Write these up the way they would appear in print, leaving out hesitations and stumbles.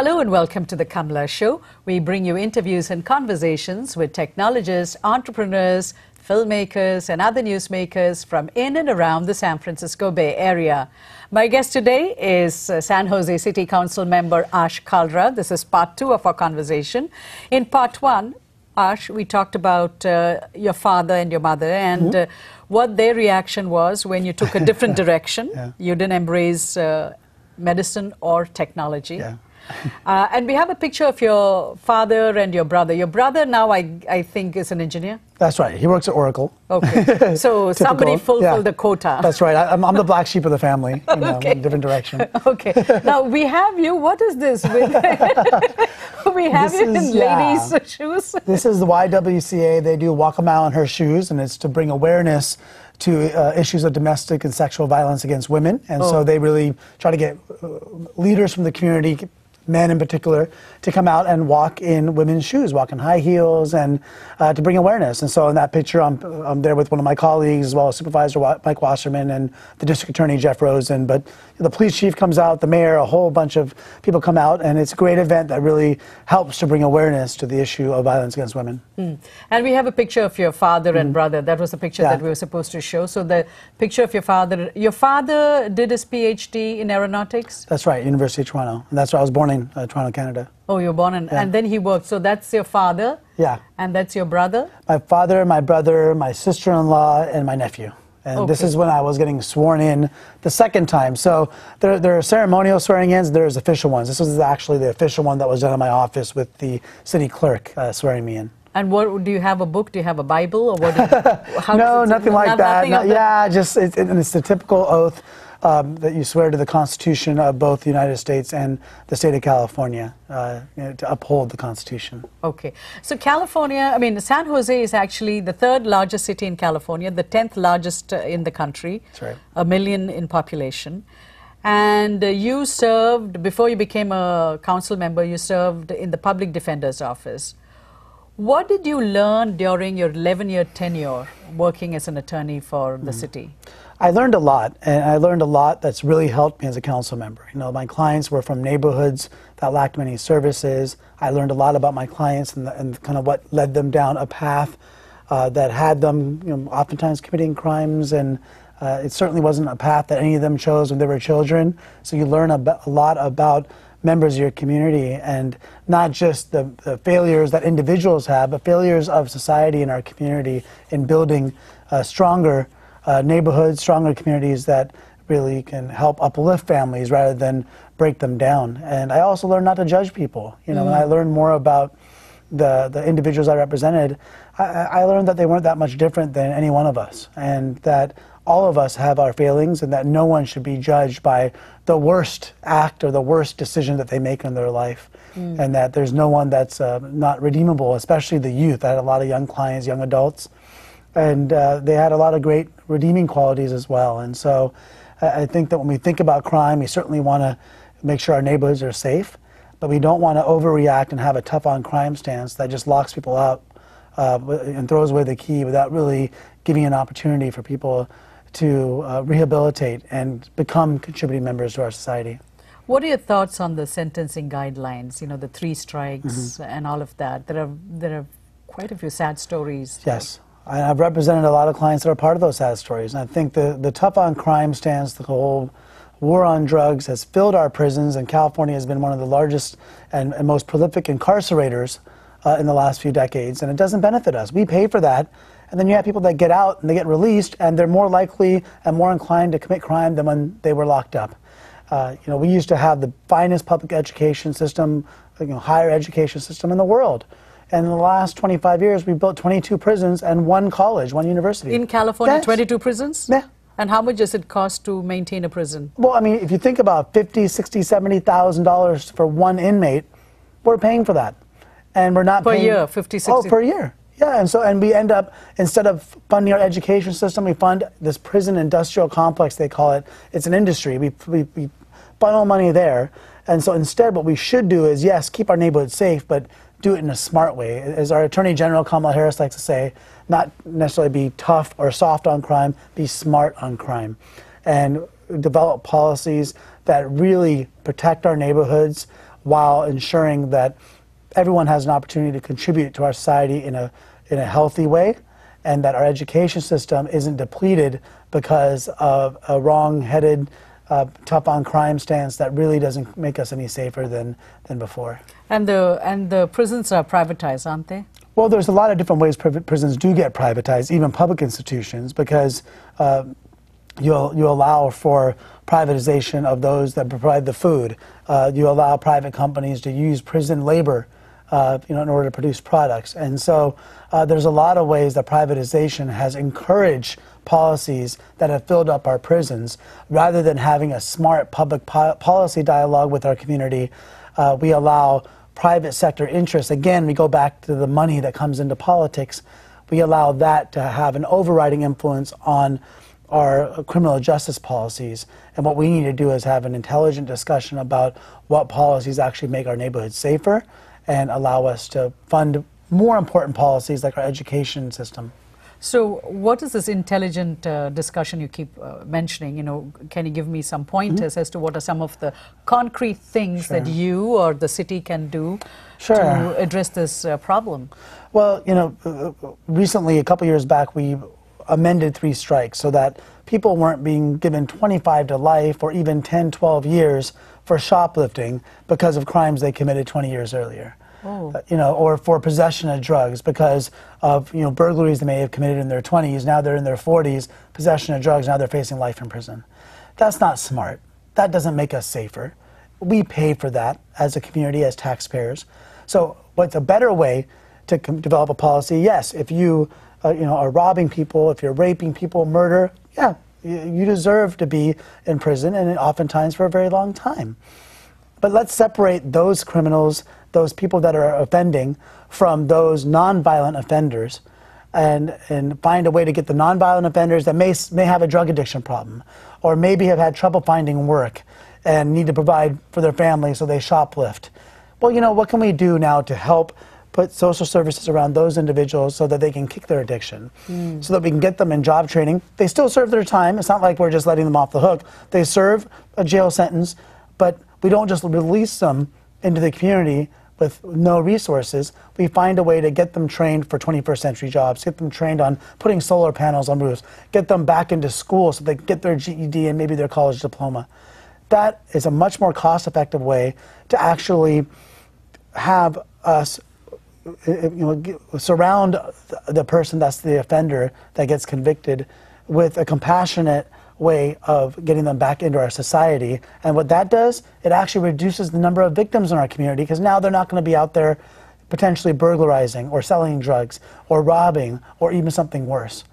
Hello and welcome to the Kalra Show. We bring you interviews and conversations with technologists, entrepreneurs, filmmakers and other newsmakers from in and around the San Francisco Bay Area. My guest today is San Jose City Councilmember Ash Kalra. This is part 2 of our conversation. In part 1, Ash, we talked about your father and your mother and what their reaction was when you took a different direction. You didn't embrace medicine or technology. And we have a picture of your father and your brother. Your brother now, I think, is an engineer? That's right. He works at Oracle. Okay. So somebody fulfilled the quota. That's right. I'm the black sheep of the family, in a different direction. Okay. Now, we have you. What is this? We have you in ladies' shoes. This is the YWCA. They do Walk a Mile in Her Shoes, and it's to bring awareness to issues of domestic and sexual violence against women. And so they really try to get leaders from the community, men in particular, to come out and walk in women's shoes, walk in high heels, and to bring awareness. And so in that picture, I'm there with one of my colleagues, as well as Supervisor Mike Wasserman and the District Attorney Jeff Rosen. But the police chief comes out, the mayor, a whole bunch of people come out, and it's a great event that really helps to bring awareness to the issue of violence against women. And we have a picture of your father and brother. That was the picture that we were supposed to show. So the picture of your father did his PhD in aeronautics? That's right, University of Toronto. And that's where I was born in Toronto, Canada. Oh, you were born in, and then he worked. So that's your father? Yeah. And that's your brother? My father, my brother, my sister-in-law, and my nephew. And this is when I was getting sworn in the second time. So there are ceremonial swearing-ins, there's official ones. This was actually the official one that was done in my office with the city clerk swearing me in. And what, do you have a book? Do you have a Bible? Or what? No, nothing like that. It's the typical oath that you swear to the Constitution of both the United States and the state of California to uphold the Constitution. Okay. So California, I mean, San Jose is actually the 3rd largest city in California, the 10th largest in the country. That's right. 1 million in population. And you served, before you became a council member, you served in the public defender's office. What did you learn during your 11-year tenure working as an attorney for the city? I learned a lot, and I learned a lot that's really helped me as a council member. You know, my clients were from neighborhoods that lacked many services. I learned a lot about my clients and kind of what led them down a path that had them, you know, oftentimes committing crimes, and it certainly wasn't a path that any of them chose when they were children. So you learn a lot about members of your community, and not just the failures that individuals have, but failures of society and our community in building stronger neighborhoods, stronger communities that really can help uplift families rather than break them down. And I also learned not to judge people. You know, when I learned more about the individuals I represented, I learned that they weren't that much different than any one of us, and that all of us have our failings, and that no one should be judged by the worst act or the worst decision that they make in their life, and that there's no one that's not redeemable, especially the youth. I had a lot of young clients, young adults, and they had a lot of great redeeming qualities as well. And so I think that when we think about crime, we certainly want to make sure our neighborhoods are safe, but we don't want to overreact and have a tough on crime stance that just locks people out and throws away the key without really giving an opportunity for people to rehabilitate and become contributing members to our society. What are your thoughts on the sentencing guidelines, you know, the 3 strikes and all of that? There are quite a few sad stories. Yes. I've represented a lot of clients that are part of those sad stories. And I think the tough on crime stance, the whole war on drugs has filled our prisons, and California has been one of the largest and most prolific incarcerators in the last few decades, and it doesn't benefit us. We pay for that, and then you have people that get out and they get released, and they're more likely and more inclined to commit crime than when they were locked up. You know, we used to have the finest public education system, you know, higher education system in the world. And in the last 25 years, we've built 22 prisons and 1 college, 1 university. In California, 22 prisons? Yeah. And how much does it cost to maintain a prison? Well, I mean, if you think about $50,000, $60,000, $70,000 for 1 inmate, we're paying for that. And we're not paying... Per year, 50, 60? Oh, per year. Yeah, and we end up, instead of funding our education system, we fund this prison industrial complex, they call it. It's an industry. We funnel money there. And so instead, what we should do is, yes, keep our neighborhood safe, but do it in a smart way. As our Attorney General Kamala Harris likes to say, not necessarily be tough or soft on crime, be smart on crime. And develop policies that really protect our neighborhoods while ensuring that everyone has an opportunity to contribute to our society in a healthy way, and that our education system isn't depleted because of a wrong-headed, tough on crime stance that really doesn't make us any safer than before. And the prisons are privatized, aren't they? Well, there's a lot of different ways prisons do get privatized, even public institutions, because you allow for privatization of those that provide the food. You allow private companies to use prison labor in order to produce products. And so there's a lot of ways that privatization has encouraged policies that have filled up our prisons. Rather than having a smart public policy dialogue with our community, we allow private sector interests. Again, we go back to the money that comes into politics. We allow that to have an overriding influence on our criminal justice policies. And what we need to do is have an intelligent discussion about what policies actually make our neighborhoods safer and allow us to fund more important policies like our education system. So what is this intelligent discussion you keep mentioning? You know, can you give me some pointers as to what are some of the concrete things that you or the city can do to address this problem? Well, you know, recently, a couple years back, we amended 3 strikes so that people weren't being given 25 to life or even 10, 12 years for shoplifting because of crimes they committed 20 years earlier. You know, or for possession of drugs because of, you know, burglaries they may have committed in their 20s, now they're in their 40s, possession of drugs, now they're facing life in prison. That's not smart. That doesn't make us safer. We pay for that as a community, as taxpayers. So what's a better way to develop a policy? Yes, if you, you know, are robbing people, if you're raping people, murder, yeah, you deserve to be in prison, and oftentimes for a very long time. But let's separate those criminals, those people that are offending, from those nonviolent offenders, and find a way to get the nonviolent offenders that may have a drug addiction problem, or maybe have had trouble finding work and need to provide for their family, so they shoplift. Well, you know, what can we do now to help put social services around those individuals so that they can kick their addiction, so that we can get them in job training? They still serve their time. It's not like we're just letting them off the hook. They serve a jail sentence, but we don't just release them into the community with no resources. We find a way to get them trained for 21st century jobs, get them trained on putting solar panels on roofs, get them back into school so they can get their GED and maybe their college diploma. That is a much more cost-effective way to actually have us, you know, surround the person that's the offender that gets convicted with a compassionate way of getting them back into our society. And what that does, it actually reduces the number of victims in our community, because now they're not going to be out there potentially burglarizing or selling drugs or robbing or even something worse.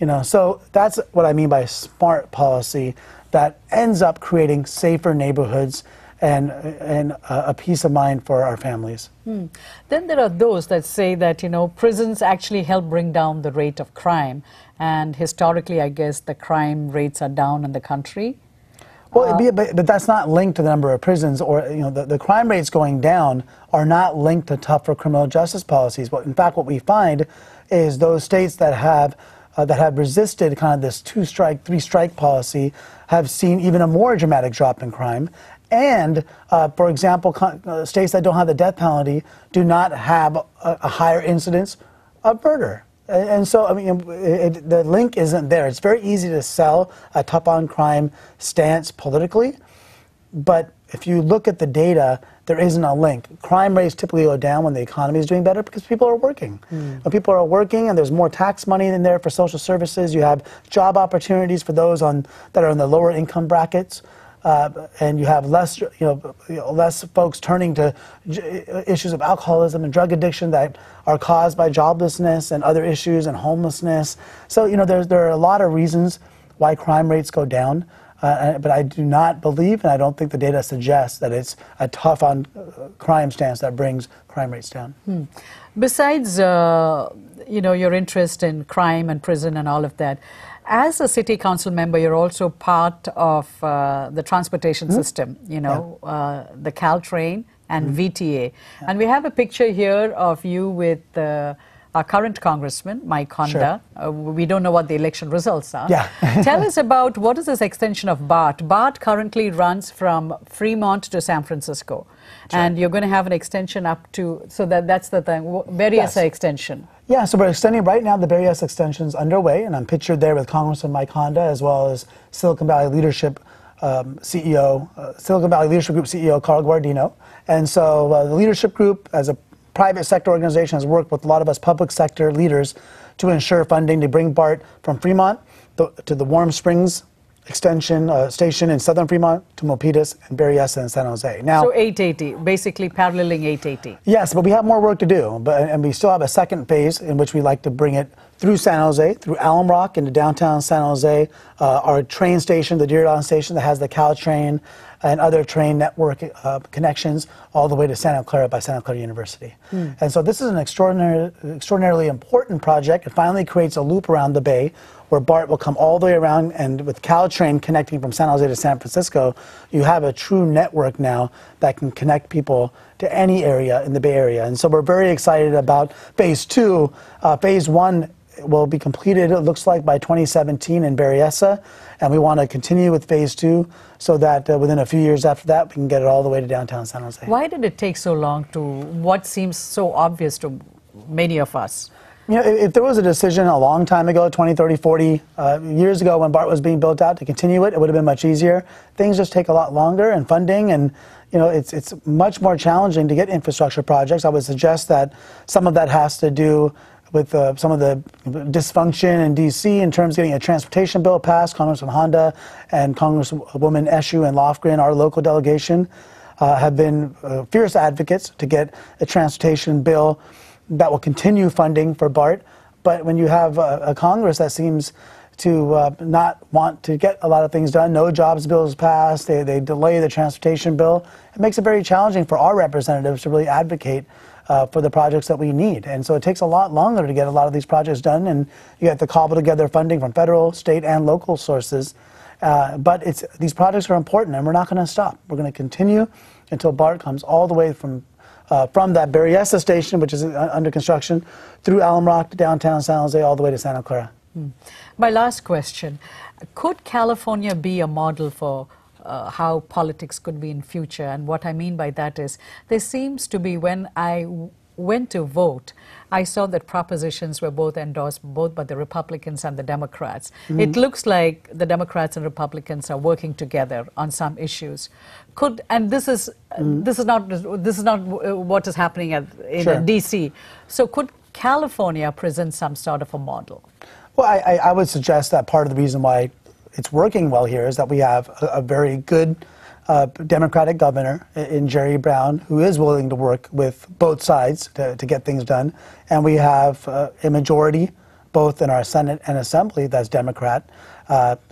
You know, so that's what I mean by smart policy that ends up creating safer neighborhoods and a peace of mind for our families. Then there are those that say that, you know, prisons actually help bring down the rate of crime. And historically, I guess the crime rates are down in the country. Well, but that's not linked to the number of prisons, or, you know, the crime rates going down are not linked to tougher criminal justice policies. But in fact, what we find is those states that have resisted kind of this 2-strike, 3-strike policy have seen even a more dramatic drop in crime. And, for example, states that don't have the death penalty do not have a higher incidence of murder. And so, I mean, the link isn't there. It's very easy to sell a tough on crime stance politically, but if you look at the data, there isn't a link. Crime rates typically go down when the economy is doing better because people are working. When people are working and there's more tax money in there for social services, you have job opportunities for those that are in the lower income brackets. And you have less, less folks turning to issues of alcoholism and drug addiction that are caused by joblessness and other issues and homelessness. So, you know, there are a lot of reasons why crime rates go down, but I do not believe, and I don't think the data suggests, that it's a tough on crime stance that brings crime rates down. Besides, you know, your interest in crime and prison and all of that, as a city council member, you're also part of the transportation system, you know, the Caltrain and VTA. And we have a picture here of you with our current congressman, Mike Honda. Sure. We don't know what the election results are. Yeah. Tell us about what is this extension of BART. BART currently runs from Fremont to San Francisco. Sure. And you're going to have an extension up to, so that's the thing, Berryessa extension. Yeah, so we're extending right now. The Berryessa extension is underway, and I'm pictured there with Congressman Mike Honda, as well as Silicon Valley Leadership Silicon Valley Leadership Group CEO Carl Guardino. And so the leadership group, as a private sector organization, has worked with a lot of us public sector leaders to ensure funding to bring BART from Fremont to the Warm Springs extension station in southern Fremont to Milpitas and Berryessa in San Jose. Now, so 880, basically paralleling 880. Yes, but we have more work to do. And we still have a second phase in which we like to bring it through San Jose, through Alum Rock into downtown San Jose. Our train station, the Diridon station that has the Caltrain and other train network connections all the way to Santa Clara by Santa Clara University. And so this is an extraordinarily important project. It finally creates a loop around the bay where BART will come all the way around, and with Caltrain connecting from San Jose to San Francisco, you have a true network now that can connect people to any area in the Bay Area. And so we're very excited about phase two. Phase one will be completed, it looks like, by 2017 in Berryessa, and we want to continue with phase two so that within a few years after that, we can get it all the way to downtown San Jose. Why did it take so long to what seems so obvious to many of us? You know, if there was a decision a long time ago, 20, 30, 40 years ago when BART was being built out to continue it, it would have been much easier. Things just take a lot longer, and funding, and you know, it's much more challenging to get infrastructure projects. I would suggest that some of that has to do with some of the dysfunction in D.C. in terms of getting a transportation bill passed. Congressman Honda and Congresswoman Eshoo and Lofgren, our local delegation, have been fierce advocates to get a transportation bill that will continue funding for BART. But when you have a Congress that seems to not want to get a lot of things done, no jobs bills passed, they delay the transportation bill, it makes it very challenging for our representatives to really advocate for the projects that we need. And so it takes a lot longer to get a lot of these projects done, and you have to cobble together funding from federal, state, and local sources. But these projects are important, and we're not going to stop. We're going to continue until BART comes all the way from that Berryessa station, which is under construction, through Alum Rock to downtown San Jose, all the way to Santa Clara. My last question, could California be a model for how politics could be in future? And what I mean by that is, there seems to be, when I went to vote, I saw that propositions were both endorsed both by the Republicans and the Democrats. It looks like the Democrats and Republicans are working together on some issues. And this is not what is happening in D.C. So could California present some sort of a model? Well, I would suggest that part of the reason why it's working well here is that we have a very good Democratic governor in Jerry Brown, who is willing to work with both sides to get things done. And we have a majority, both in our Senate and Assembly, that's Democrat.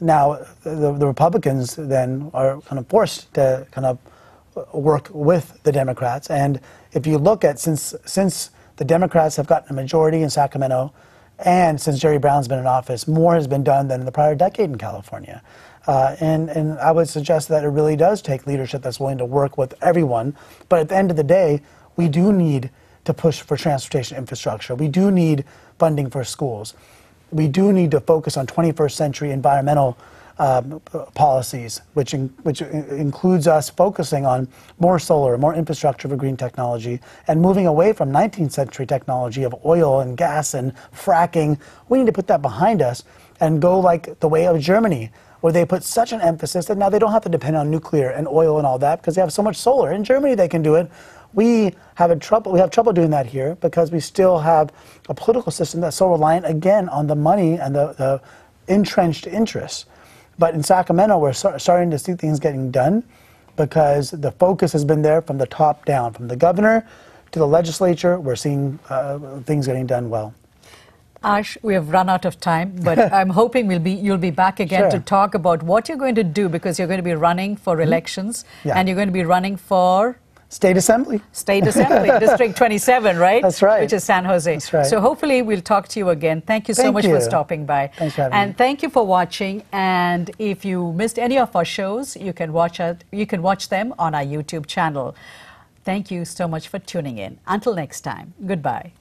Now, the Republicans then are kind of forced to kind of work with the Democrats. And if you look at, since the Democrats have gotten a majority in Sacramento, and since Jerry Brown's been in office, more has been done than in the prior decade in California. And I would suggest that it really does take leadership that's willing to work with everyone. But at the end of the day, we do need to push for transportation infrastructure. We do need funding for schools. We do need to focus on 21st century environmental policies, which includes us focusing on more solar, more infrastructure for green technology, and moving away from 19th century technology of oil and gas and fracking. We need to put that behind us and go like the way of Germany, where they put such an emphasis that now they don't have to depend on nuclear and oil and all that because they have so much solar. In Germany, they can do it. We have trouble doing that here because we still have a political system that's so reliant, again, on the money and the entrenched interests. But in Sacramento, we're starting to see things getting done because the focus has been there from the top down, from the governor to the legislature. We're seeing things getting done well. Ash, we have run out of time, but I'm hoping you'll be back again to talk about what you're going to do, because you're going to be running for elections and you're going to be running for State Assembly. State Assembly, District 27, right? That's right. Which is San Jose. That's right. So hopefully we'll talk to you again. Thank you so much for stopping by. Thanks for having me. And thank you for watching. And if you missed any of our shows, you can watch them on our YouTube channel. Thank you so much for tuning in. Until next time, goodbye.